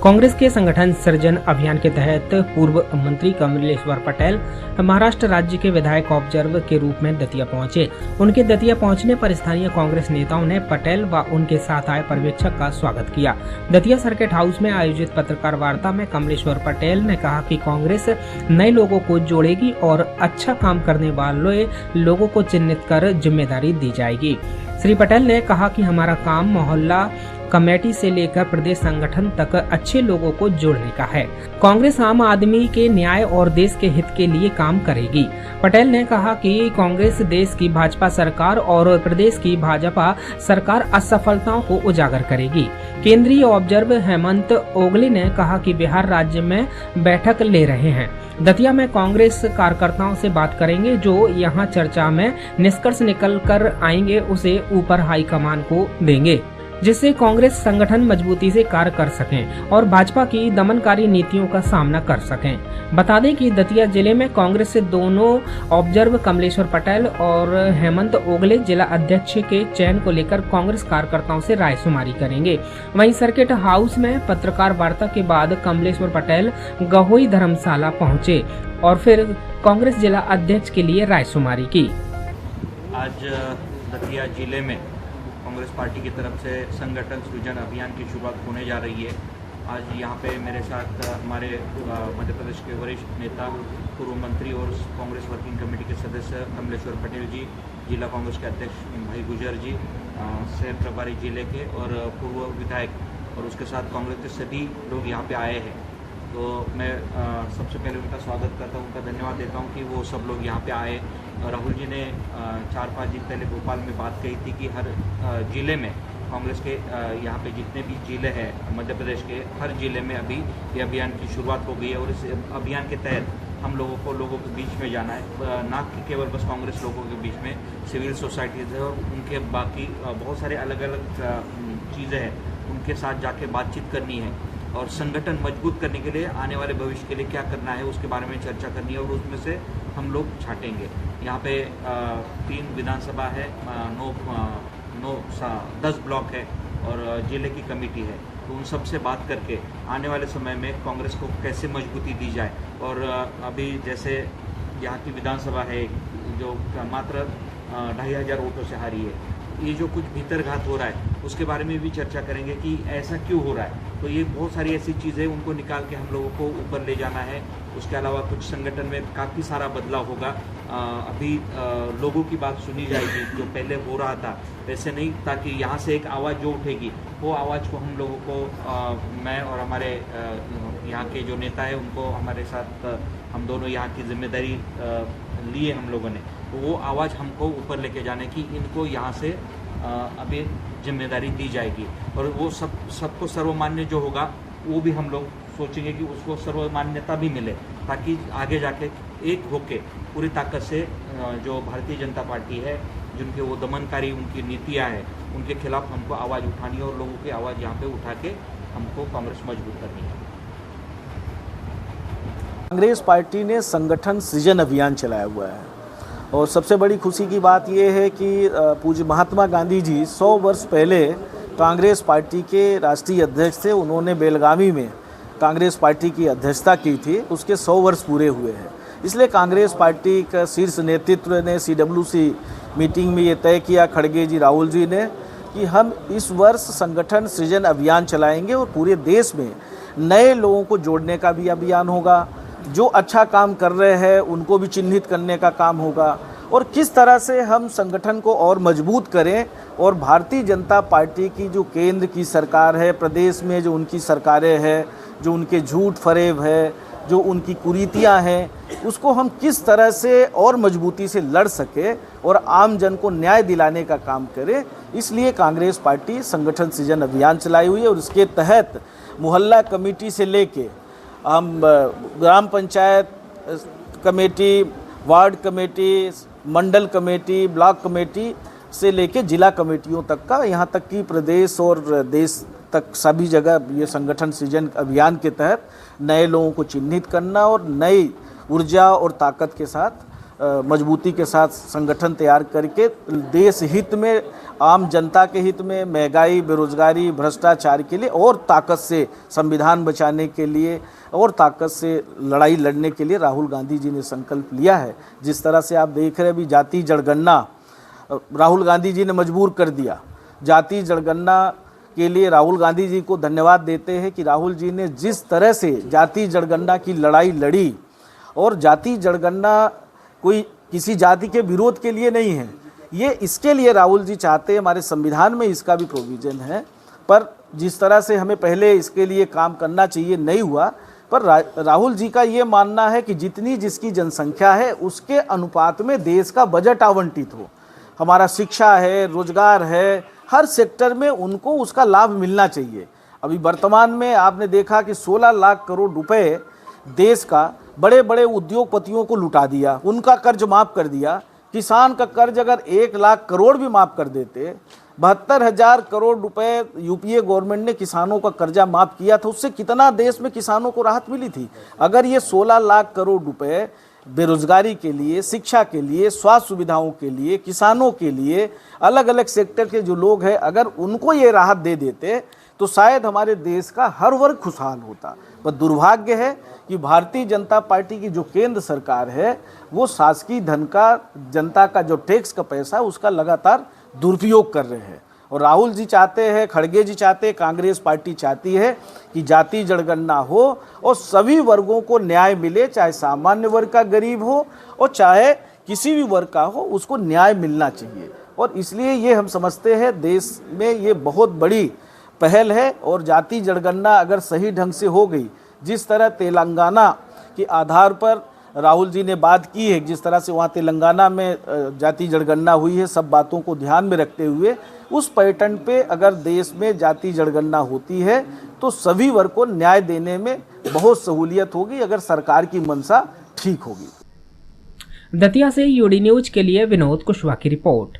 कांग्रेस के संगठन सृजन अभियान के तहत पूर्व मंत्री कमलेश्वर पटेल महाराष्ट्र राज्य के विधायक ऑब्जर्व के रूप में दतिया पहुंचे। उनके दतिया पहुंचने पर स्थानीय कांग्रेस नेताओं ने पटेल व उनके साथ आए पर्यवेक्षक का स्वागत किया। दतिया सर्किट हाउस में आयोजित पत्रकार वार्ता में कमलेश्वर पटेल ने कहा कि कांग्रेस नए लोगों को जोड़ेगी और अच्छा काम करने वाले लोगों को चिन्हित कर जिम्मेदारी दी जाएगी। श्री पटेल ने कहा कि हमारा काम मोहल्ला कमेटी से लेकर प्रदेश संगठन तक अच्छे लोगों को जोड़ने का है। कांग्रेस आम आदमी के न्याय और देश के हित के लिए काम करेगी। पटेल ने कहा कि कांग्रेस देश की भाजपा सरकार और प्रदेश की भाजपा सरकार असफलताओं को उजागर करेगी। केंद्रीय ऑब्जर्वर हेमंत ओगले ने कहा कि बिहार राज्य में बैठक ले रहे हैं। दतिया में कांग्रेस कार्यकर्ताओं से बात करेंगे, जो यहां चर्चा में निष्कर्ष निकल कर आएंगे उसे ऊपर हाईकमान को देंगे, जिससे कांग्रेस संगठन मजबूती से कार्य कर सकें और भाजपा की दमनकारी नीतियों का सामना कर सकें। बता दें कि दतिया जिले में कांग्रेस से दोनों ऑब्जर्वर कमलेश्वर पटेल और हेमंत ओगले जिला अध्यक्ष के चयन को लेकर कांग्रेस कार्यकर्ताओं से रायशुमारी करेंगे। वहीं सर्किट हाउस में पत्रकार वार्ता के बाद कमलेश्वर पटेल गहोई धर्मशाला पहुंचे और फिर कांग्रेस जिला अध्यक्ष के लिए रायशुमारी की। आज दतिया जिले में कांग्रेस पार्टी की तरफ से संगठन सृजन अभियान की शुरुआत होने जा रही है। आज यहाँ पे मेरे साथ हमारे मध्य प्रदेश के वरिष्ठ नेता, पूर्व मंत्री और कांग्रेस वर्किंग कमेटी के सदस्य कमलेश्वर पटेल जी, जिला कांग्रेस के अध्यक्ष भाई गुजर जी, शहर प्रभारी जिले के और पूर्व विधायक, और उसके साथ कांग्रेस के सभी लोग यहाँ पे आए हैं। तो मैं सबसे पहले उनका स्वागत करता हूँ, उनका धन्यवाद देता हूँ कि वो सब लोग यहाँ पे आए। राहुल जी ने 4-5 दिन पहले भोपाल में बात कही थी कि हर ज़िले में कांग्रेस के यहाँ पे जितने भी ज़िले हैं मध्य प्रदेश के, हर ज़िले में अभी ये अभियान की शुरुआत हो गई है और इस अभियान के तहत हम लोगों के बीच में जाना है, ना कि केवल बस कांग्रेस लोगों के बीच में, सिविल सोसाइटीज़ है और उनके बाकी बहुत सारे अलग अलग चीज़ें हैं, उनके साथ जाके बातचीत करनी है और संगठन मजबूत करने के लिए आने वाले भविष्य के लिए क्या करना है उसके बारे में चर्चा करनी है और उसमें से हम लोग छाटेंगे। यहाँ पे 3 विधानसभा है, 10 ब्लॉक है और जिले की कमेटी है। तो उन सब से बात करके आने वाले समय में कांग्रेस को कैसे मजबूती दी जाए। और अभी जैसे यहाँ की विधानसभा है जो मात्र 2500 वोटों से हारी है, ये जो कुछ भीतरघात हो रहा है उसके बारे में भी चर्चा करेंगे कि ऐसा क्यों हो रहा है। तो ये बहुत सारी ऐसी चीज़ें उनको निकाल के हम लोगों को ऊपर ले जाना है। उसके अलावा कुछ संगठन में काफ़ी सारा बदलाव होगा। अभी लोगों की बात सुनी जाएगी, जो पहले हो रहा था वैसे नहीं, ताकि यहाँ से एक आवाज़ जो उठेगी वो आवाज़ को हम लोगों को मैं और हमारे यहाँ के जो नेता है उनको हमारे साथ हम दोनों यहाँ की जिम्मेदारी ली है हम लोगों ने, तो वो आवाज़ हमको ऊपर लेके जाने की इनको यहाँ से अभी जिम्मेदारी दी जाएगी। और वो सबको सर्वमान्य जो होगा वो भी हम लोग सोचेंगे कि उसको सर्वमान्यता भी मिले, ताकि आगे जाके एक होके पूरी ताकत से जो भारतीय जनता पार्टी है, जिनके वो दमनकारी उनकी नीतियाँ हैं, उनके खिलाफ हमको आवाज़ उठानी है और लोगों की आवाज़ यहाँ पे उठा के हमको कांग्रेस मजबूत करनी है। कांग्रेस पार्टी ने संगठन सृजन अभियान चलाया हुआ है और सबसे बड़ी खुशी की बात यह है कि पूज्य महात्मा गांधी जी 100 वर्ष पहले कांग्रेस पार्टी के राष्ट्रीय अध्यक्ष थे। उन्होंने बेलगावी में कांग्रेस पार्टी की अध्यक्षता की थी, उसके 100 वर्ष पूरे हुए हैं। इसलिए कांग्रेस पार्टी का शीर्ष नेतृत्व ने CWC मीटिंग में ये तय किया, खड़गे जी, राहुल जी ने, कि हम इस वर्ष संगठन सृजन अभियान चलाएंगे और पूरे देश में नए लोगों को जोड़ने का भी अभियान होगा। जो अच्छा काम कर रहे हैं उनको भी चिन्हित करने का काम होगा और किस तरह से हम संगठन को और मजबूत करें और भारतीय जनता पार्टी की जो केंद्र की सरकार है, प्रदेश में जो उनकी सरकारें हैं, जो उनके झूठ फरेब है, जो उनकी कुरीतियां हैं, उसको हम किस तरह से और मजबूती से लड़ सके और आम जन को न्याय दिलाने का काम करें। इसलिए कांग्रेस पार्टी संगठन सृजन अभियान चलाई हुई है और उसके तहत मोहल्ला कमेटी से लेके हम ग्राम पंचायत कमेटी, वार्ड कमेटी, मंडल कमेटी, ब्लॉक कमेटी से लेके जिला कमेटियों तक का, यहाँ तक कि प्रदेश और देश तक सभी जगह ये संगठन सृजन अभियान के तहत नए लोगों को चिन्हित करना और नई ऊर्जा और ताकत के साथ मजबूती के साथ संगठन तैयार करके देश हित में, आम जनता के हित में, महंगाई, बेरोजगारी, भ्रष्टाचार के लिए और ताकत से संविधान बचाने के लिए और ताकत से लड़ाई लड़ने के लिए राहुल गांधी जी ने संकल्प लिया है। जिस तरह से आप देख रहे हैं अभी जाति जनगणना राहुल गांधी जी ने मजबूर कर दिया। जाति जनगणना के लिए राहुल गांधी जी को धन्यवाद देते हैं कि राहुल जी ने जिस तरह से जाति जनगणना की लड़ाई लड़ी, और जाति जनगणना कोई किसी जाति के विरोध के लिए नहीं है, ये इसके लिए राहुल जी चाहते हैं, हमारे संविधान में इसका भी प्रोविज़न है। पर जिस तरह से हमें पहले इसके लिए काम करना चाहिए नहीं हुआ, पर राहुल जी का ये मानना है कि जितनी जिसकी जनसंख्या है उसके अनुपात में देश का बजट आवंटित हो। हमारा शिक्षा है, रोजगार है, हर सेक्टर में उनको उसका लाभ मिलना चाहिए। अभी वर्तमान में आपने देखा कि 16 लाख करोड़ रुपए देश का बड़े बड़े उद्योगपतियों को लुटा दिया, उनका कर्ज माफ़ कर दिया। किसान का कर्ज अगर 1 लाख करोड़ भी माफ़ कर देते, 72,000 करोड़ रुपए यूपीए गवर्नमेंट ने किसानों का कर्जा माफ़ किया था, उससे कितना देश में किसानों को राहत मिली थी। अगर ये 16 लाख करोड़ रुपए बेरोजगारी के लिए, शिक्षा के लिए, स्वास्थ्य सुविधाओं के लिए, किसानों के लिए, अलग अलग सेक्टर के जो लोग हैं, अगर उनको ये राहत दे देते तो शायद हमारे देश का हर वर्ग खुशहाल होता। पर दुर्भाग्य है कि भारतीय जनता पार्टी की जो केंद्र सरकार है वो शासकीय धन का, जनता का जो टैक्स का पैसा है उसका लगातार दुरुपयोग कर रहे हैं। और राहुल जी चाहते हैं, खड़गे जी चाहते हैं, कांग्रेस पार्टी चाहती है कि जाति जनगणना हो और सभी वर्गों को न्याय मिले, चाहे सामान्य वर्ग का गरीब हो और चाहे किसी भी वर्ग का हो, उसको न्याय मिलना चाहिए। और इसलिए ये हम समझते हैं देश में ये बहुत बड़ी पहल है। और जाति जनगणना अगर सही ढंग से हो गई, जिस तरह तेलंगाना के आधार पर राहुल जी ने बात की है, जिस तरह से वहाँ तेलंगाना में जाति जनगणना हुई है, सब बातों को ध्यान में रखते हुए उस पैटर्न पे अगर देश में जाति जनगणना होती है तो सभी वर्ग को न्याय देने में बहुत सहूलियत होगी, अगर सरकार की मंशा ठीक होगी। दतिया से यूडी न्यूज के लिए विनोद कुशवाहा की रिपोर्ट।